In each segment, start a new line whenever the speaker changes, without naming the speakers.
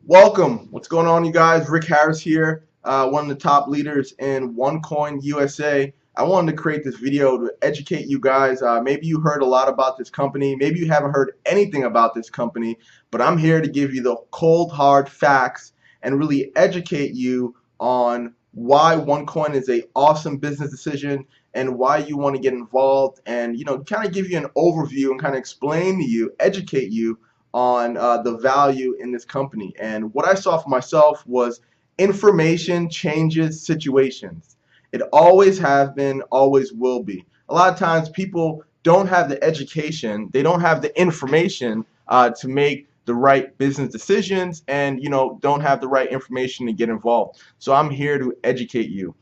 Welcome. What's going on, you guys? Rick Harris here, one of the top leaders in OneCoin USA. I wanted to create this video to educate you guys. Maybe you heard a lot about this company. Maybe you haven't heard anything about this company, but I'm here to give you the cold, hard facts and really educate you on why OneCoin is a awesome business decision and why you want to get involved and, kind of give you an overview and kind of explain to you, educate you on the value in this company. And what I saw for myself was information changes situations. It always has been, always will be. A lot of times people don't have the education, they don't have the information to make the right business decisions and don't have the right information to get involved. So I'm here to educate you.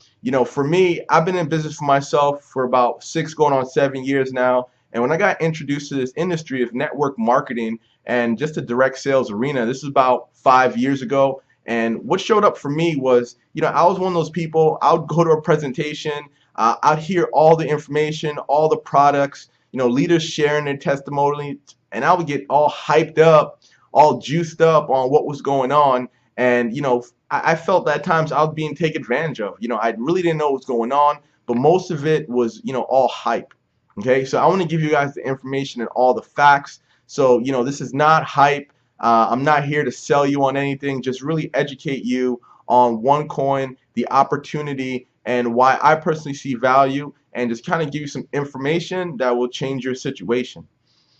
For me, I've been in business for myself for about 6 going on 7 years now. And when I got introduced to this industry of network marketing and just a direct sales arena, this is about 5 years ago. And what showed up for me was, I was one of those people. I would go to a presentation, I'd hear all the information, all the products, leaders sharing their testimony, and I would get all hyped up, all juiced up on what was going on. And I felt that at times I was being taken advantage of. I really didn't know what was going on, but most of it was, all hype. Okay, so I want to give you guys the information and all the facts. So, this is not hype. I'm not here to sell you on anything, just really educate you on OneCoin, the opportunity, and why I personally see value, and just kind of give you some information that will change your situation.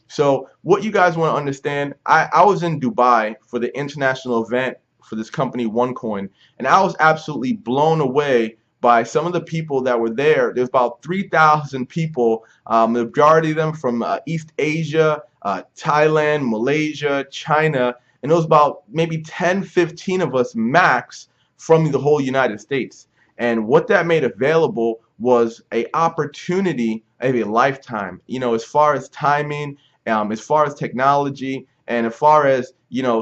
So what you guys want to understand, I was in Dubai for the international event for this company OneCoin, and I was absolutely blown away by some of the people that were there. There's about 3,000 people, the majority of them from East Asia, Thailand, Malaysia, China, and it was about maybe 10, 15 of us max from the whole United States. And what that made available was a opportunity of a lifetime, as far as timing, as far as technology, and as far as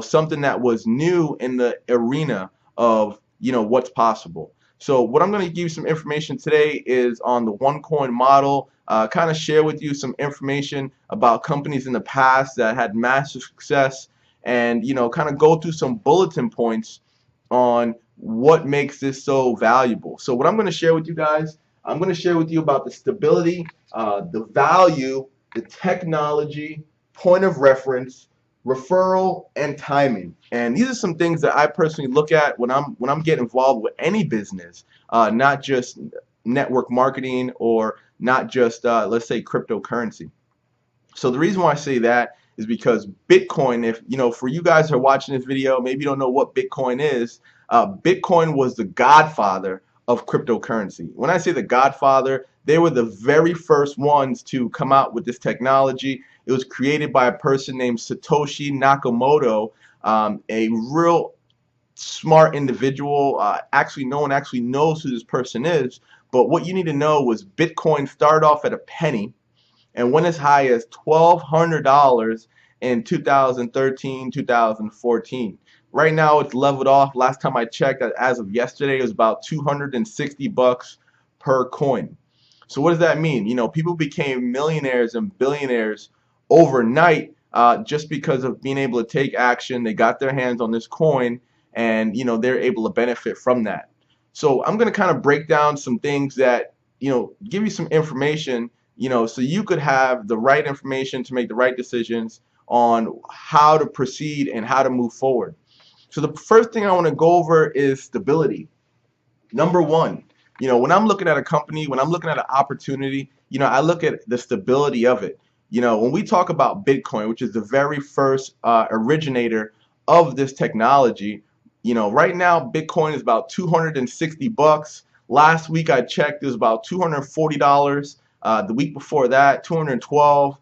something that was new in the arena of what's possible. So what I'm going to give you some information today is on the OneCoin model, kind of share with you some information about companies in the past that had massive success, and kind of go through some bulletin points on what makes this so valuable. So what I'm going to share with you guys, I'm going to share with you about the stability, the value, the technology, point of reference, referral, and timing. And these are some things that I personally look at when I'm getting involved with any business, not just network marketing or not just let's say cryptocurrency. So the reason why I say that is because Bitcoin, if for you guys who are watching this video, maybe you don't know what Bitcoin is. Bitcoin was the godfather of cryptocurrency. When I say the godfather, they were the very first ones to come out with this technology. It was created by a person named Satoshi Nakamoto, a real smart individual. Actually, no one actually knows who this person is. But what you need to know was Bitcoin started off at a penny and went as high as $1,200 in 2013, 2014. Right now it's leveled off. Last time I checked, as of yesterday, it was about 260 bucks per coin. So what does that mean? People became millionaires and billionaires overnight just because of being able to take action. They got their hands on this coin, and they're able to benefit from that. So I'm going to kind of break down some things that give you some information, so you could have the right information to make the right decisions on how to proceed and how to move forward. So the first thing I want to go over is stability. Number one, when I'm looking at a company, when I'm looking at an opportunity, I look at the stability of it. When we talk about Bitcoin, which is the very first originator of this technology, right now Bitcoin is about 260 bucks. Last week I checked, it was about $240. The week before that, 212.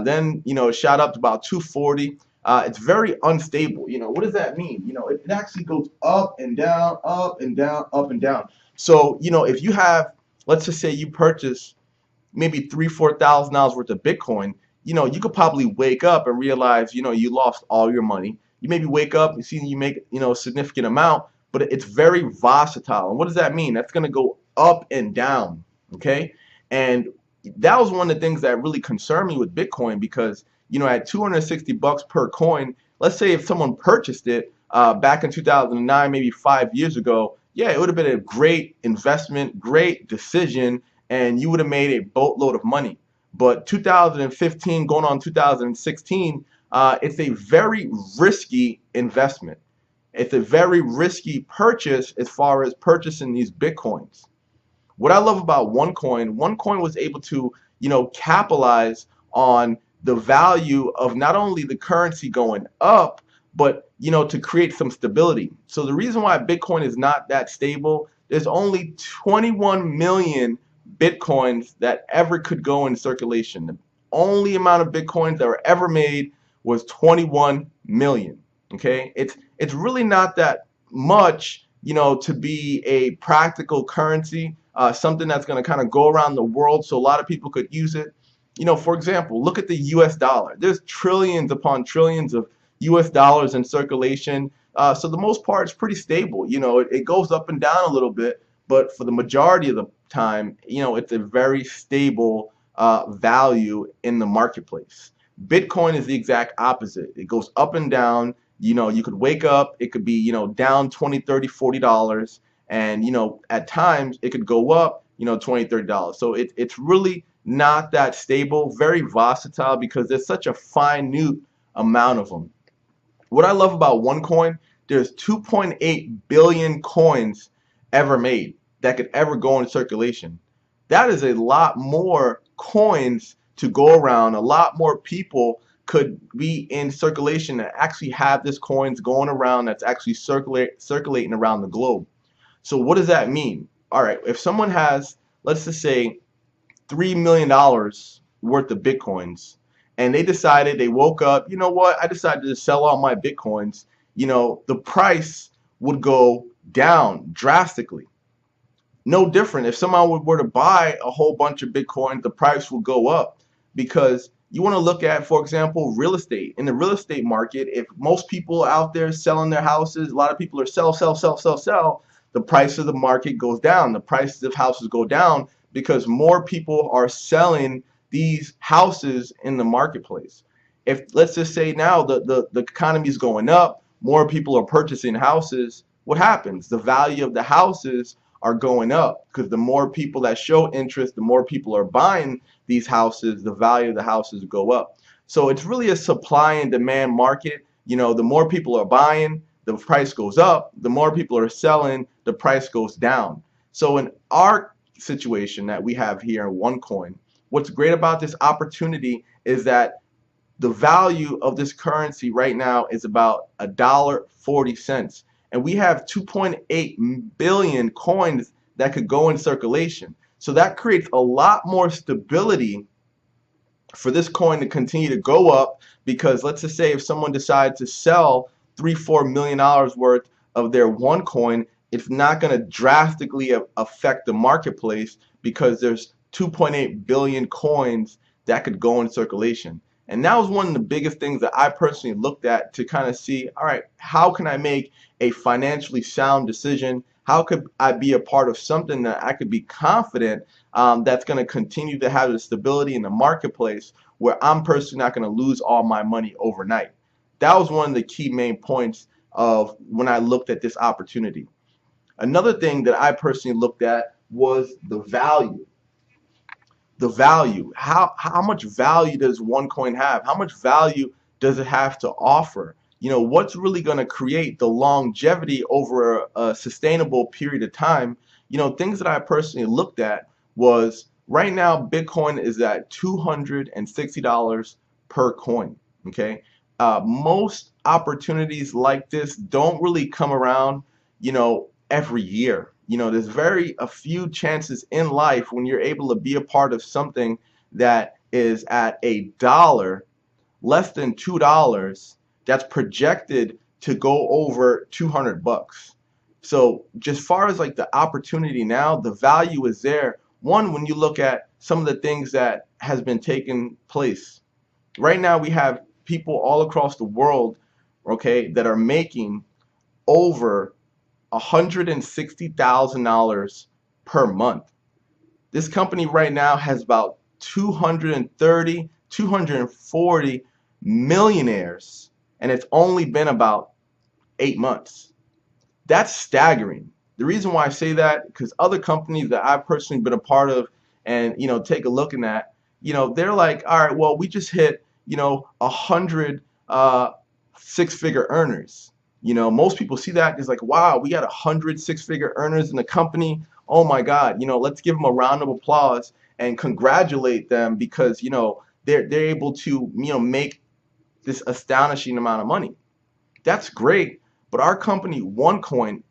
Then it shot up to about 240. It's very unstable. What does that mean? It actually goes up and down, up and down, up and down. So if you have, let's just say you purchase maybe $3,000-4,000 worth of Bitcoin, you could probably wake up and realize you lost all your money. You maybe wake up and see you make a significant amount, but it's very volatile. And what does that mean? That's going to go up and down. Okay, and that was one of the things that really concerned me with Bitcoin, because at 260 bucks per coin, let's say if someone purchased it back in 2009, maybe 5 years ago, yeah, it would have been a great investment, great decision, and you would have made a boatload of money. But 2015 going on 2016, it's a very risky investment. It's a very risky purchase as far as purchasing these Bitcoins. What I love about OneCoin was able to, capitalize on the value of not only the currency going up, but to create some stability. So the reason why Bitcoin is not that stable, there's only 21 million Bitcoins that ever could go in circulation. The only amount of Bitcoins that were ever made was 21 million. Okay, it's really not that much, to be a practical currency, something that's going to kind of go around the world so a lot of people could use it. For example, look at the US dollar. There's trillions upon trillions of US dollars in circulation. So the most part, it's pretty stable. It goes up and down a little bit, but for the majority of the time, it's a very stable value in the marketplace. Bitcoin is the exact opposite. It goes up and down. You could wake up, it could be, down 20, 30, $40. And, at times it could go up, 20, $30. So it's really not that stable, very versatile because there's such a minute amount of them. What I love about OneCoin, there's 2.8 billion coins ever made that could ever go in circulation. That is a lot more coins to go around. A lot more people could be in circulation that actually have this coins going around that's actually circulating around the globe. So what does that mean? All right, if someone has, let's just say, $3 million worth of Bitcoins, and they woke up, you know what, I decided to sell all my Bitcoins, the price would go down drastically. No different. If someone were to buy a whole bunch of Bitcoin, the price will go up because you want to look at, for example, real estate. In the real estate market, if most people out there selling their houses, a lot of people are sell, the price of the market goes down. The prices of houses go down because more people are selling these houses in the marketplace. If let's just say now the economy is going up, more people are purchasing houses, what happens? The value of the houses are going up because the more people that show interest, the more people are buying these houses, the value of the houses go up. So it's really a supply and demand market. The more people are buying, the price goes up. The more people are selling, the price goes down. So in our situation that we have here in OneCoin, what's great about this opportunity is that the value of this currency right now is about $1.40. And we have 2.8 billion coins that could go in circulation. So that creates a lot more stability for this coin to continue to go up because let's just say if someone decides to sell $3-4 million worth of their OneCoin, it's not going to drastically affect the marketplace because there's 2.8 billion coins that could go in circulation. And that was one of the biggest things that I personally looked at to kind of see, all right, how can I make a financially sound decision? How could I be a part of something that I could be confident that's going to continue to have the stability in the marketplace where I'm personally not going to lose all my money overnight? That was one of the key main points of when I looked at this opportunity. Another thing that I personally looked at was the value. The value. How much value does OneCoin have? How much value does it have to offer? What's really going to create the longevity over a sustainable period of time? Things that I personally looked at was right now Bitcoin is at $260 per coin. Okay, most opportunities like this don't really come around, every year. There's very a few chances in life when you're able to be a part of something that is at $1, less than $2, that's projected to go over 200 bucks. So just far as like the opportunity now, the value is there. One, when you look at some of the things that has been taking place. Right now we have people all across the world, okay, that are making over $160,000 per month. This company right now has about 230, 240 millionaires, and it's only been about 8 months. That's staggering. The reason why I say that, because other companies that I've personally been a part of and take a look at that, they're like, all right, well, we just hit 100 six-figure earners. Most people see that as like, wow, we got 100 six-figure earners in the company. Oh my God, let's give them a round of applause and congratulate them because they're able to make this astonishing amount of money. That's great, but our company, OneCoin,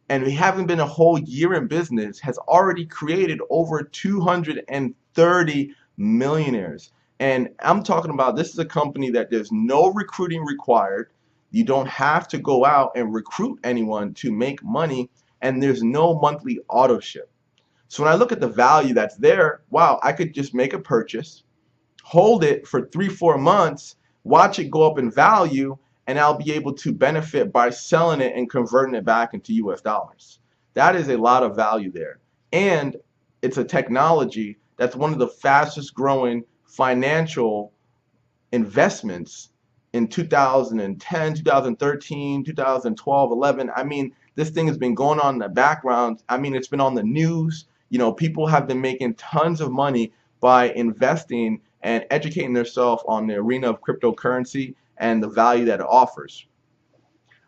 and we haven't been a whole year in business, has already created over 230 millionaires. And I'm talking about, this is a company that there's no recruiting required. You don't have to go out and recruit anyone to make money, and there's no monthly auto ship. So when I look at the value that's there, wow, I could just make a purchase, hold it for 3-4 months, watch it go up in value, and I'll be able to benefit by selling it and converting it back into US dollars. That is a lot of value there. And it's a technology that's one of the fastest growing financial investments in 2010, 2013, 2012, 11. I mean, this thing has been going on in the background. I mean, it's been on the news. People have been making tons of money by investing and educating themselves on the arena of cryptocurrency and the value that it offers.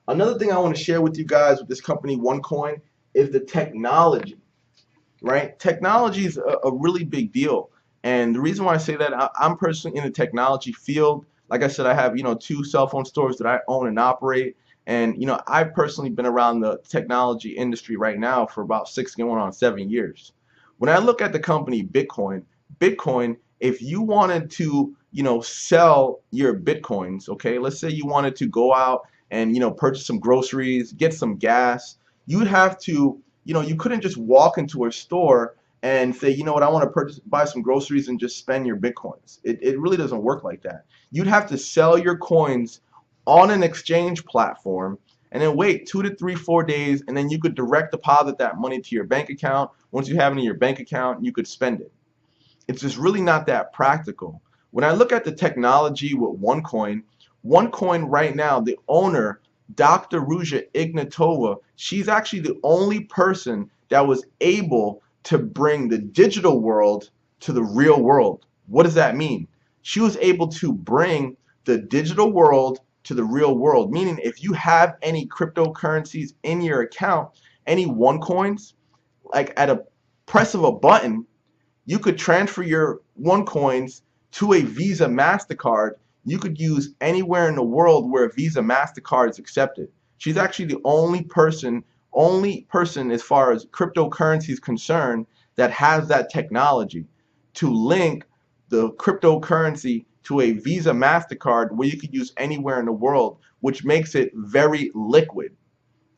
Another thing I want to share with you guys with this company, OneCoin, is the technology, right? Technology is a really big deal. And the reason why I say that, I'm personally in the technology field. Like I said, I have, 2 cell phone stores that I own and operate. And, I've personally been around the technology industry right now for about 6 going on 7 years. When I look at the company Bitcoin, if you wanted to, sell your Bitcoins, okay, let's say you wanted to go out and, purchase some groceries, get some gas, you would have to, you couldn't just walk into a store and say, you know what, I want to buy some groceries and just spend your Bitcoins. It really doesn't work like that. You'd have to sell your coins on an exchange platform and then wait 2 to 3, 4 days, and then you could direct deposit that money to your bank account. Once you have it in your bank account, you could spend it. It's just really not that practical. When I look at the technology with OneCoin right now, the owner, Dr. Ruja Ignatova, she's actually the only person that was able to bring the digital world to the real world. What does that mean? She was able to bring the digital world to the real world, meaning if you have any cryptocurrencies in your account, any OneCoins, like at a press of a button, you could transfer your OneCoins to a Visa MasterCard. You could use anywhere in the world where a Visa MasterCard is accepted. She's actually the only person as far as cryptocurrency is concerned that has that technology to link the cryptocurrency to a Visa MasterCard where you could use anywhere in the world, which makes it very liquid.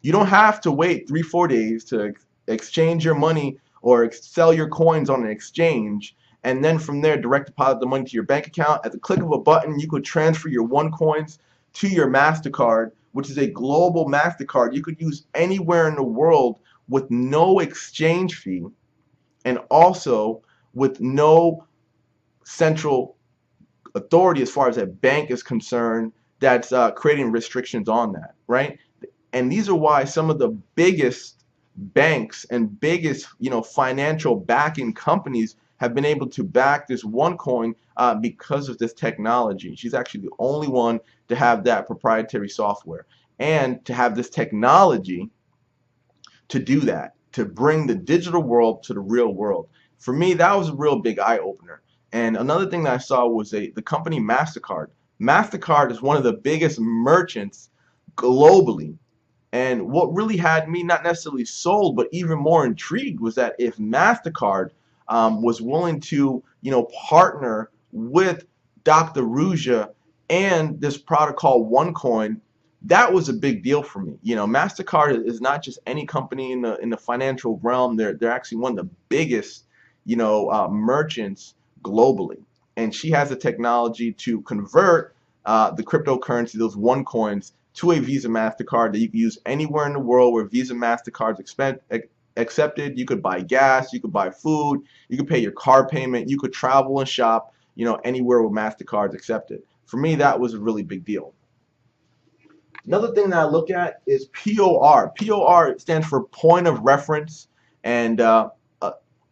You don't have to wait 3-4 days to exchange your money or sell your coins on an exchange, and then from there direct deposit the money to your bank account. At the click of a button, you could transfer your OneCoins to your MasterCard, which is a global MasterCard you could use anywhere in the world with no exchange fee and also with no central authority as far as a bank is concerned that's creating restrictions on that, right? And these are why some of the biggest banks and biggest financial backing companies have been able to back this OneCoin because of this technology. She's actually the only one to have that proprietary software and to have this technology to do that, to bring the digital world to the real world. For me, that was a real big eye opener. And another thing that I saw was the company MasterCard. MasterCard is one of the biggest merchants globally. And what really had me not necessarily sold, but even more intrigued was that if MasterCard was willing to, partner with Dr. Ruja and this product called OneCoin, that was a big deal for me. MasterCard is not just any company in the financial realm. They're actually one of the biggest, merchants globally. And she has the technology to convert the cryptocurrency, those OneCoins, to a Visa MasterCard that you can use anywhere in the world where Visa MasterCard's accepted. You could buy gas, you could buy food, you could pay your car payment, you could travel and shop, anywhere where MasterCard's accepted. For me, that was a really big deal. Another thing that I look at is POR. POR stands for point of reference, and uh,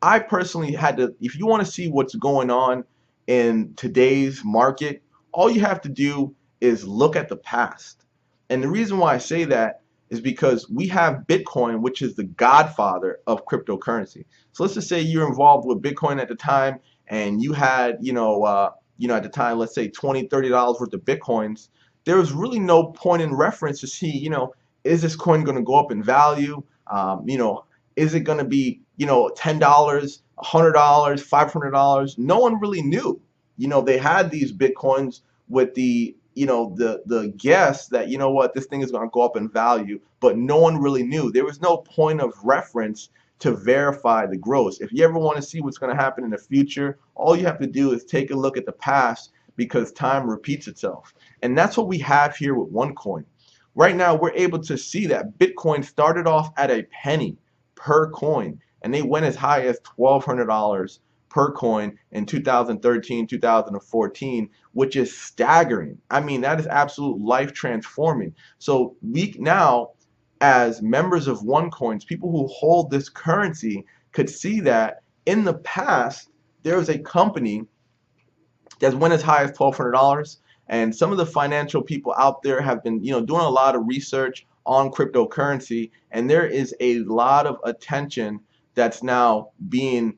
I personally had to. If you want to see what's going on in today's market, all you have to do is look at the past. And the reason why I say that is because we have Bitcoin, which is the godfather of cryptocurrency. So let's just say you're involved with Bitcoin at the time, and you had, at the time, let's say $20, $30 worth of Bitcoins. There was really no point in reference to see, is this coin going to go up in value? Is it going to be, $10, $100, $500? No one really knew. They had these Bitcoins with the guess that, what, this thing is going to go up in value, but no one really knew. There was no point of reference to verify the growth. If you ever want to see what's going to happen in the future, all you have to do is take a look at the past, because time repeats itself. And that's what we have here with OneCoin. Right now, we're able to see that Bitcoin started off at a penny per coin, and they went as high as $1,200 per coin in 2013, 2014, which is staggering. I mean, that is absolute life transforming. So we now, as members of OneCoins, people who hold this currency, could see that in the past there was a company that went as high as $1,200. And some of the financial people out there have been, doing a lot of research on cryptocurrency, and there is a lot of attention that's now being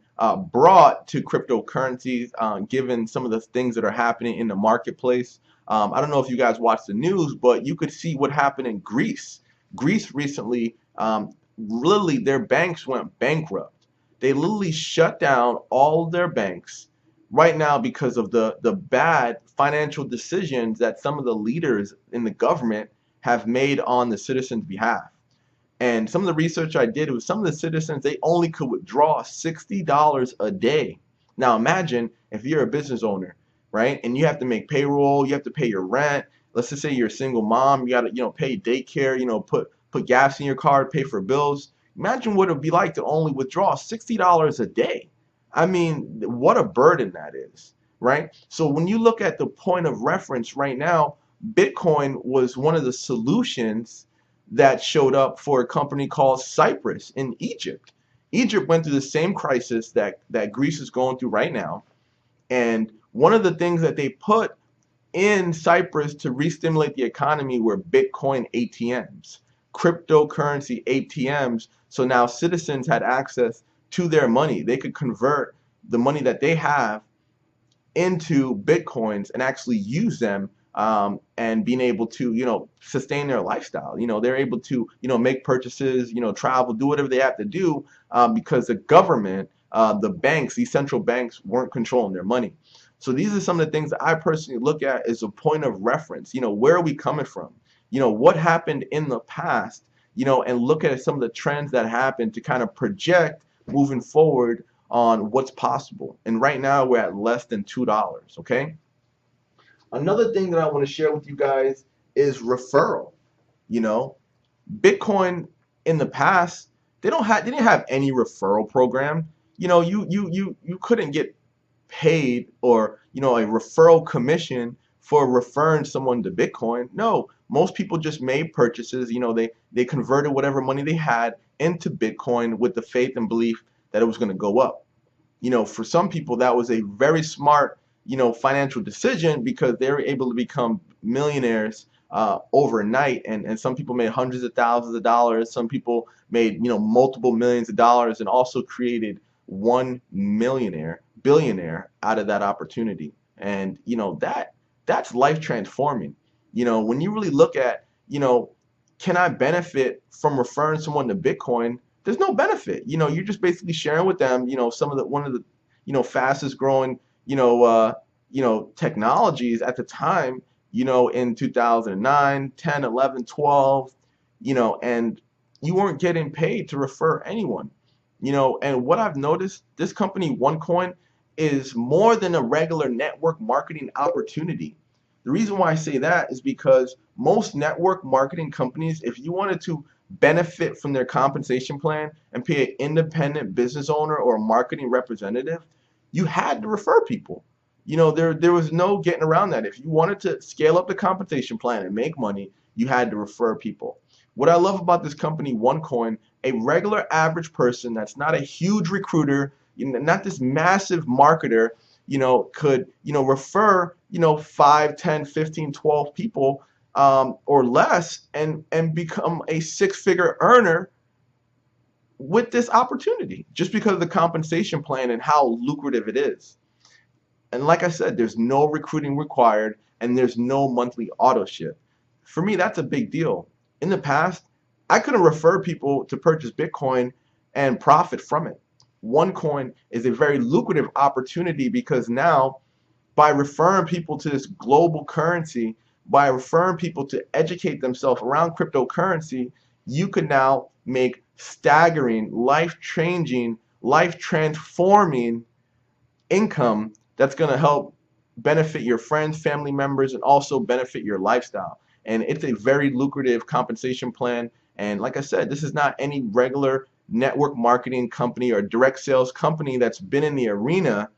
brought to cryptocurrencies, given some of the things that are happening in the marketplace. I don't know if you guys watch the news, but you could see what happened in Greece. Greece recently, literally, their banks went bankrupt. They literally shut down all their banks right now because of the bad financial decisions that some of the leaders in the government have made on the citizens' behalf. And some of the research I did was some of the citizens, they only could withdraw $60 a day. Now imagine if you're a business owner, right? And you have to make payroll, you have to pay your rent. Let's just say you're a single mom, you gotta, pay daycare, put gas in your car, pay for bills. Imagine what it would be like to only withdraw $60 a day. I mean, what a burden that is, right? So when you look at the point of reference right now, Bitcoin was one of the solutions that showed up for a company called Cyprus in Egypt. Egypt went through the same crisis that Greece is going through right now. And one of the things that they put in Cyprus to re-stimulate the economy were Bitcoin ATMs, cryptocurrency ATMs. So now citizens had access to their money. They could convert the money that they have into Bitcoins and actually use them, and being able to, sustain their lifestyle. They're able to, make purchases, travel, do whatever they have to do, because the government, the banks, these central banks weren't controlling their money. So these are some of the things that I personally look at as a point of reference. Where are we coming from? What happened in the past, and look at some of the trends that happened to kind of project moving forward on what's possible. And right now we're at less than $2, okay? Another thing that I want to share with you guys is referral. You know, Bitcoin in the past, they didn't have any referral program. You couldn't get paid, or a referral commission for referring someone to Bitcoin. No, most people just made purchases. They converted whatever money they had into Bitcoin with the faith and belief that it was going to go up. For some people that was a very smart, financial decision, because they were able to become millionaires overnight. And some people made hundreds of thousands of dollars. Some people made, multiple millions of dollars, and also created one billionaire out of that opportunity. And that's life transforming. When you really look at, can I benefit from referring someone to Bitcoin? There's no benefit. You're just basically sharing with them, one of the, fastest growing, technologies at the time, in 2009, 10, 11, 12, and you weren't getting paid to refer anyone. And what I've noticed, this company OneCoin is more than a regular network marketing opportunity. The reason why I say that is because most network marketing companies, if you wanted to benefit from their compensation plan and pay an independent business owner or a marketing representative, you had to refer people. There was no getting around that. If you wanted to scale up the compensation plan and make money, you had to refer people. What I love about this company, OneCoin, a regular average person that's not a huge recruiter, not this massive marketer, could, refer, 5, 10, 15, 12 people or less and become a six-figure earner with this opportunity just because of the compensation plan and how lucrative it is. And like I said, there's no recruiting required and there's no monthly auto ship. For me, that's a big deal. In the past, I couldn't refer people to purchase Bitcoin and profit from it. OneCoin is a very lucrative opportunity because now, by referring people to this global currency, by referring people to educate themselves around cryptocurrency, you can now make staggering, life-changing, life-transforming income that's going to help benefit your friends, family members, and also benefit your lifestyle. And it's a very lucrative compensation plan. And like I said, this is not any regular network marketing company or direct sales company that's been in the arena,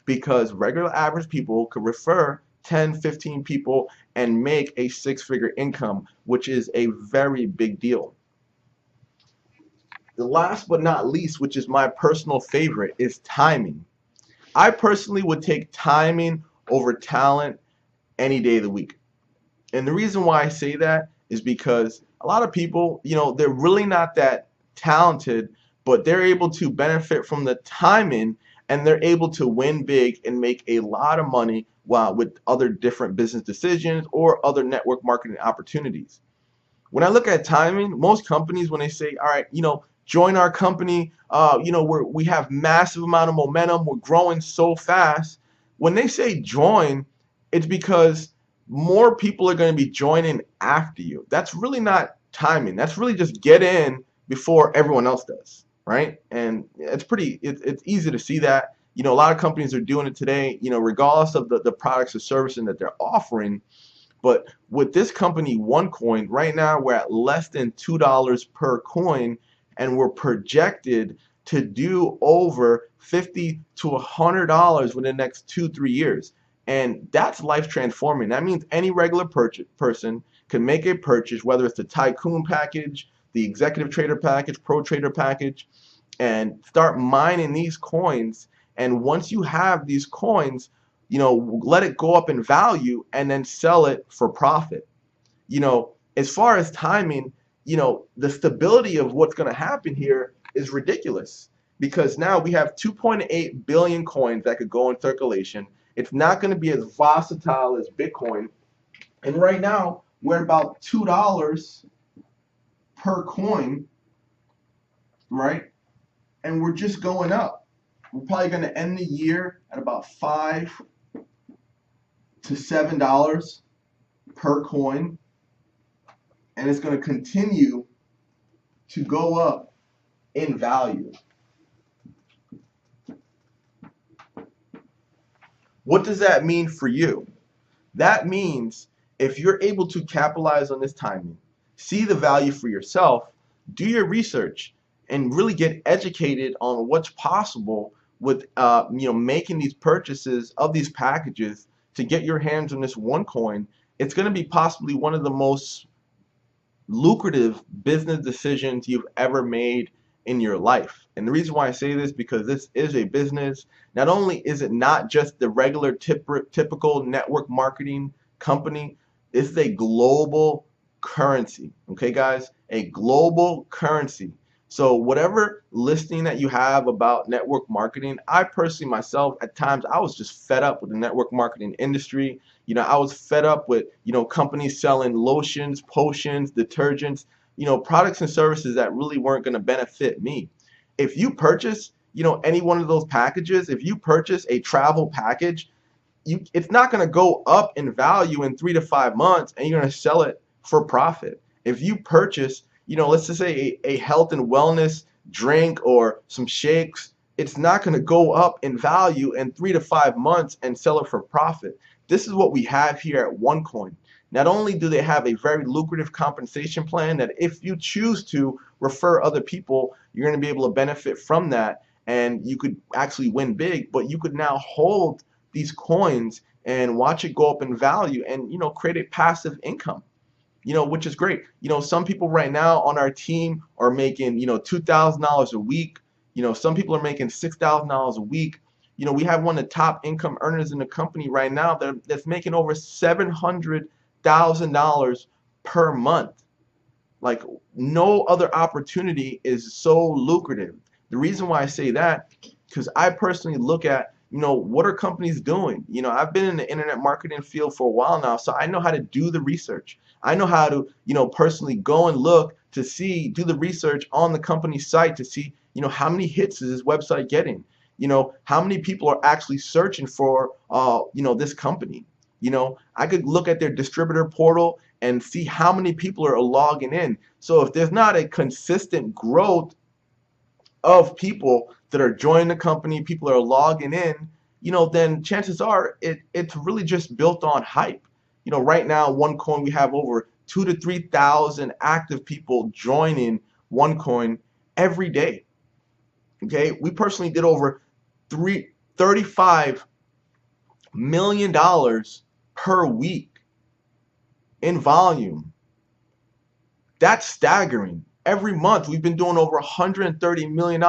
because regular average people could refer 10, 15 people and make a six-figure income, which is a very big deal. The last but not least, which is my personal favorite, is timing. I personally would take timing over talent any day of the week. And the reason why I say that is because a lot of people, they're really not that talented, but they're able to benefit from the timing and they're able to win big and make a lot of money while with other different business decisions or other network marketing opportunities. When I look at timing, most companies, when they say, all right, join our company, we have massive amount of momentum, we're growing so fast. When they say join, it's because more people are going to be joining after you. That's really not timing. That's really just get in before everyone else does, right? And it's easy to see that. A lot of companies are doing it today, regardless of the products or services that they're offering. But with this company, OneCoin, right now we're at less than $2 per coin, and we're projected to do over $50 to $100 within the next 2-3 years. And that's life transforming. That means any regular person can make a purchase, whether it's the Tycoon package, the Executive Trader package, Pro Trader package, and start mining these coins. And once you have these coins, let it go up in value and then sell it for profit. As far as timing, the stability of what's going to happen here is ridiculous, because now we have 2.8 billion coins that could go in circulation. It's not going to be as versatile as Bitcoin. And right now, we're at about $2 per coin, right? And we're just going up. We're probably going to end the year at about $5 to $7 per coin. And it's going to continue to go up in value. What does that mean for you? That means if you're able to capitalize on this timing, see the value for yourself, do your research, and really get educated on what's possible with making these purchases of these packages to get your hands on this OneCoin, it's going to be possibly one of the most lucrative business decisions you've ever made in your life. And the reason why I say this, because this is a business. Not only is it not just the regular typical network marketing company, it's a global currency. Okay, guys, a global currency. So whatever listing that you have about network marketing, I personally myself, at times, I was just fed up with the network marketing industry. I was fed up with, companies selling lotions, potions, detergents, products and services that really weren't going to benefit me. If you purchase, any one of those packages, if you purchase a travel package, it's not going to go up in value in 3 to 5 months and you're going to sell it for profit. If you purchase, let's just say a health and wellness drink or some shakes, it's not going to go up in value in 3 to 5 months and sell it for profit. This is what we have here at OneCoin. Not only do they have a very lucrative compensation plan that if you choose to refer other people, you're going to be able to benefit from that and you could actually win big, but you could now hold these coins and watch it go up in value and create a passive income. which is great. Some people right now on our team are making, $2,000 a week. Some people are making $6,000 a week. We have one of the top income earners in the company right now that's making over $700,000 per month. Like, no other opportunity is so lucrative. The reason why I say that, because I personally look at, what are companies doing? I've been in the internet marketing field for a while now, so I know how to do the research. I know how to, personally go and look to see, do the research on the company's site to see, how many hits is this website getting? How many people are actually searching for, this company? I could look at their distributor portal and see how many people are logging in. So if there's not a consistent growth of people that are joining the company, people are logging in, then chances are it's really just built on hype. Right now, OneCoin, we have over 2,000 to 3,000 active people joining OneCoin every day. Okay, we personally did over $35 million per week in volume. That's staggering. Every month we've been doing over $130 million.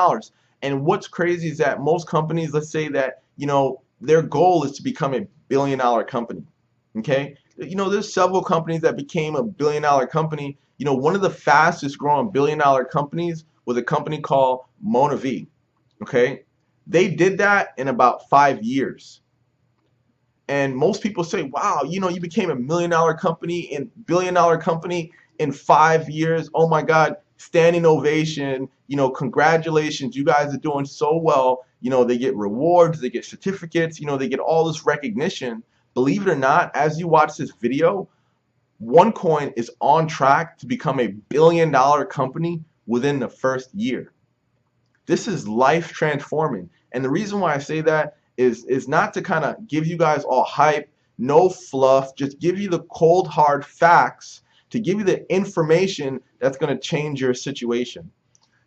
And what's crazy is that most companies, let's say that, their goal is to become a billion-dollar company. Okay? There's several companies that became a billion-dollar company. One of the fastest growing billion-dollar companies was a company called Mona V. Okay? They did that in about 5 years. And most people say, wow, you became a $1 million company and $1 billion company in 5 years. Oh my God, standing ovation. Congratulations. You guys are doing so well. They get rewards, they get certificates, they get all this recognition. Believe it or not, as you watch this video, OneCoin is on track to become a $1 billion company within the first year. This is life transforming. And the reason why I say that is not to kind of give you guys all hype, no fluff, just give you the cold hard facts, to give you the information that's going to change your situation.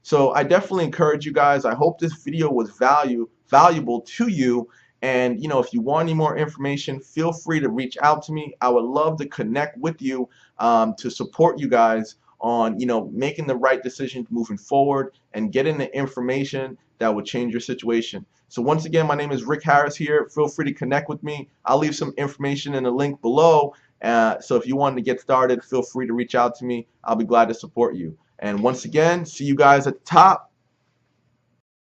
So I definitely encourage you guys. I hope this video was valuable to you. And if you want any more information, feel free to reach out to me. I would love to connect with you, to support you guys on making the right decisions moving forward and getting the information that will change your situation. So once again, my name is Rick Harris here. Feel free to connect with me. I'll leave some information in the link below. So if you want to get started, feel free to reach out to me. I'll be glad to support you. And once again, see you guys at the top.